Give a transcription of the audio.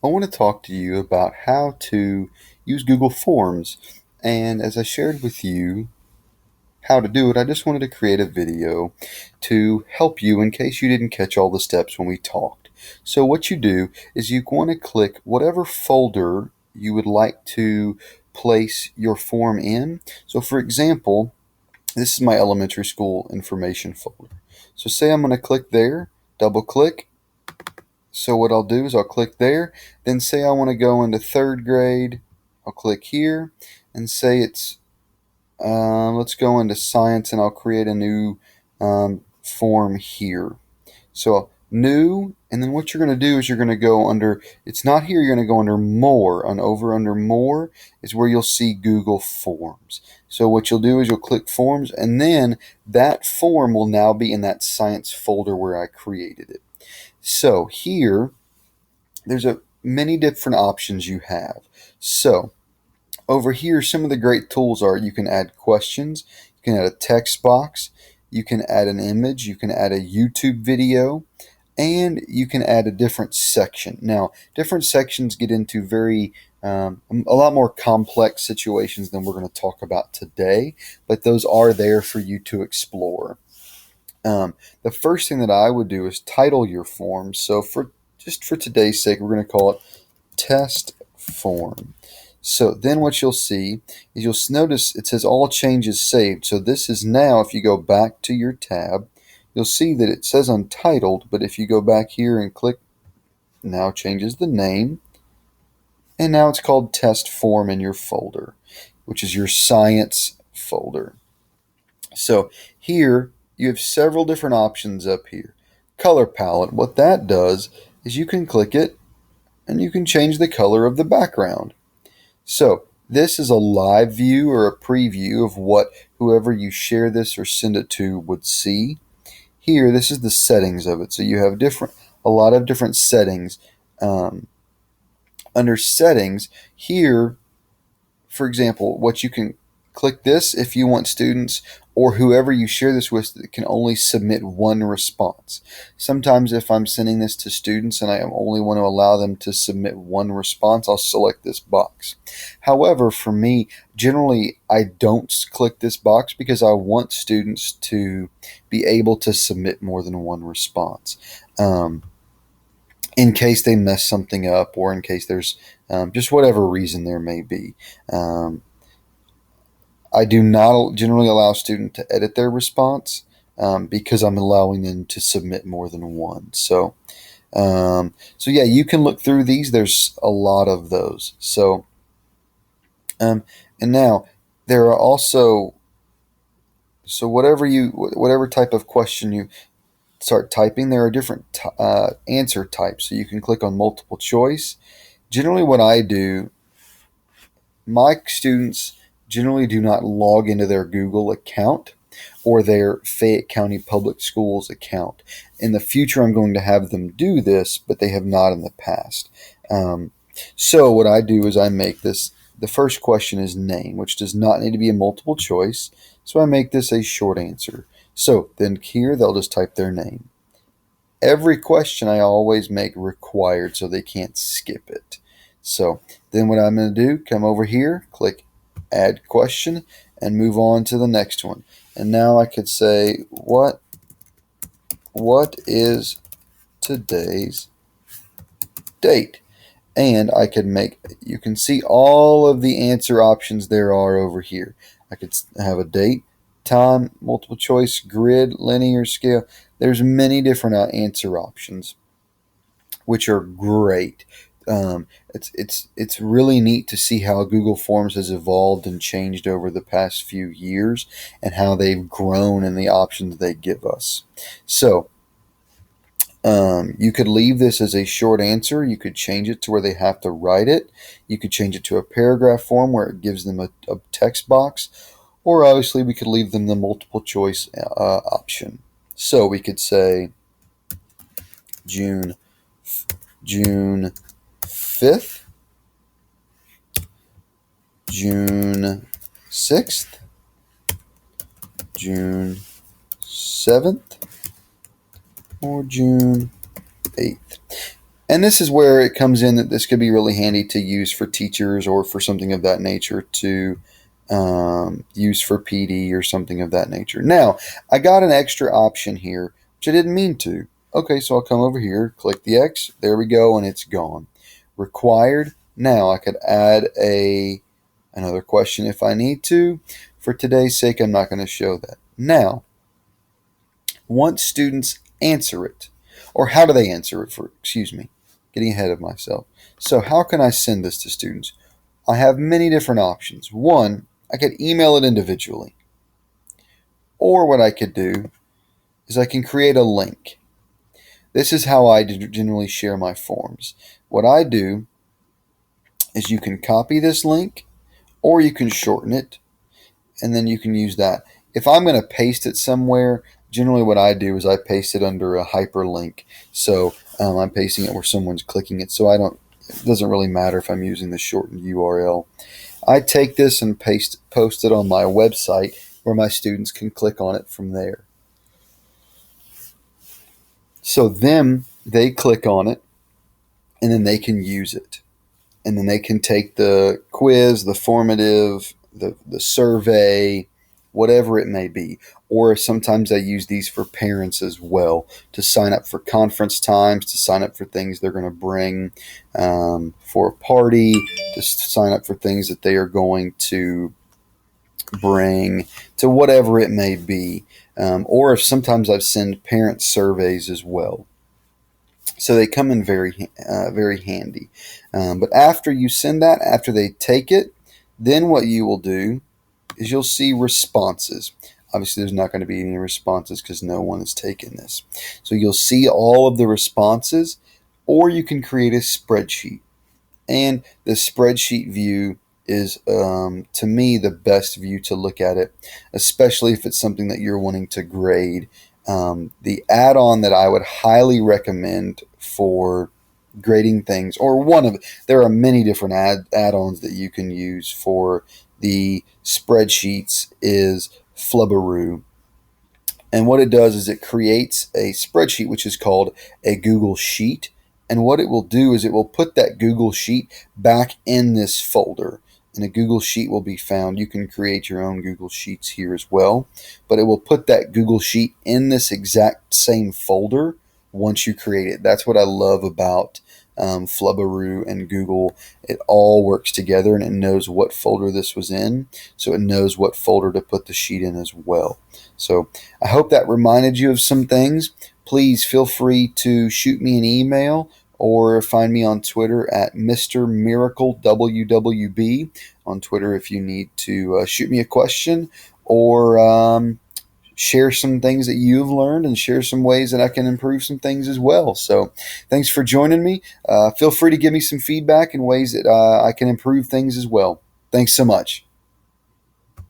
I want to talk to you about how to use Google Forms. And as I shared with you how to do it, I just wanted to create a video to help you in case you didn't catch all the steps when we talked. So, what you do is you want to click whatever folder you would like to place your form in. So, for example, this is my elementary school information folder. So, say I'm going to click there, double click. So what I'll do is I'll click there, then say I want to go into third grade. I'll click here and say let's go into science, and I'll create a new form here. So new, and then what you're going to do is you're going to go under, it's not here, you're going to go under more, and over under more is where you'll see Google Forms. So what you'll do is you'll click Forms, and then that form will now be in that science folder where I created it. So here, there's a many different options you have. So over here, some of the great tools are you can add questions, you can add a text box, you can add an image, you can add a YouTube video, and you can add a different section. Now, different sections get into a lot more complex situations than we're going to talk about today, but those are there for you to explore. The first thing that I would do is title your form. So for today's sake, we're going to call it test form. So then what you'll see is you'll notice it says all changes saved. So this is now, if you go back to your tab, you'll see that it says untitled, but if you go back here and click, now changes the name, and now it's called test form in your folder, which is your science folder. So here you have several different options up here. Color palette, what that does is you can click it and you can change the color of the background. So this is a live view or a preview of what whoever you share this or send it to would see. Here, this is the settings of it. So you have a lot of different settings. Under settings, here, for example, what you can click this if you want students or whoever you share this with can only submit one response. Sometimes if I'm sending this to students and I only want to allow them to submit one response, I'll select this box. However, for me, generally I don't click this box because I want students to be able to submit more than one response. In case they mess something up or in case there's just whatever reason there may be. I do not generally allow students to edit their response because I'm allowing them to submit more than one. So yeah, you can look through these. There's a lot of those. And now there are also, so whatever type of question you start typing, there are different answer types. So you can click on multiple choice. Generally, what I do, my students generally do not log into their Google account or their Fayette County Public Schools account. In the future, I'm going to have them do this, but they have not in the past. So what I do is I make this, the first question is name, which does not need to be a multiple choice. So I make this a short answer. So then here they'll just type their name. Every question I always make required so they can't skip it. So then what I'm going to do, come over here, click add question, and move on to the next one. And now I could say, what is today's date? And I could you can see all of the answer options there are over here. I could have a date, time, multiple choice, grid, linear, scale. There's many different answer options, which are great. It's really neat to see how Google Forms has evolved and changed over the past few years and how they've grown in the options they give us. So you could leave this as a short answer. You could change it to where they have to write it. You could change it to a paragraph form where it gives them a text box. Or obviously we could leave them the multiple choice option. So we could say June 5th, June 6th, June 7th, or June 8th. And this is where it comes in that this could be really handy to use for teachers or for something of that nature to use for PD or something of that nature. Now, I got an extra option here, which I didn't mean to. Okay, so I'll come over here, click the X, there we go, and it's gone. Required. Now I could add another question if I need to. For today's sake, I'm not going to show that. Now, once students answer it, or how do they answer it excuse me, getting ahead of myself. So how can I send this to students? I have many different options. One, I could email it individually. Or what I could do is I can create a link. This is how I generally share my forms. What I do is you can copy this link or you can shorten it and then you can use that. If I'm going to paste it somewhere, generally what I do is I paste it under a hyperlink. So I'm pasting it where someone's clicking it. So it doesn't really matter if I'm using the shortened URL. I take this and post it on my website where my students can click on it from there. So then they click on it and then they can use it. And then they can take the quiz, the formative, the survey, whatever it may be. Or sometimes I use these for parents as well to sign up for conference times, to sign up for things they're going to bring for a party, to sign up for things that they are going to bring, to whatever it may be. Or if sometimes I've sent parent surveys as well. So they come in very handy. But after you send that, after they take it, then what you will do is you'll see responses. Obviously, there's not going to be any responses because no one has taken this. So you'll see all of the responses, or you can create a spreadsheet. And the spreadsheet view is, to me, the best view to look at it, especially if it's something that you're wanting to grade. The add-on that I would highly recommend for grading things, or there are many different add-ons that you can use for the spreadsheets, is Flubberoo. And what it does is it creates a spreadsheet which is called a Google Sheet. And what it will do is it will put that Google Sheet back in this folder. And a Google Sheet will be found. You can create your own Google Sheets here as well. But it will put that Google Sheet in this exact same folder once you create it. That's what I love about Flubberoo and Google. It all works together and it knows what folder this was in. So it knows what folder to put the sheet in as well. So I hope that reminded you of some things. Please feel free to shoot me an email or find me on Twitter at Mr. Miracle WWB on Twitter if you need to shoot me a question or share some things that you've learned and share some ways that I can improve some things as well. So thanks for joining me. Feel free to give me some feedback and ways that I can improve things as well. Thanks so much.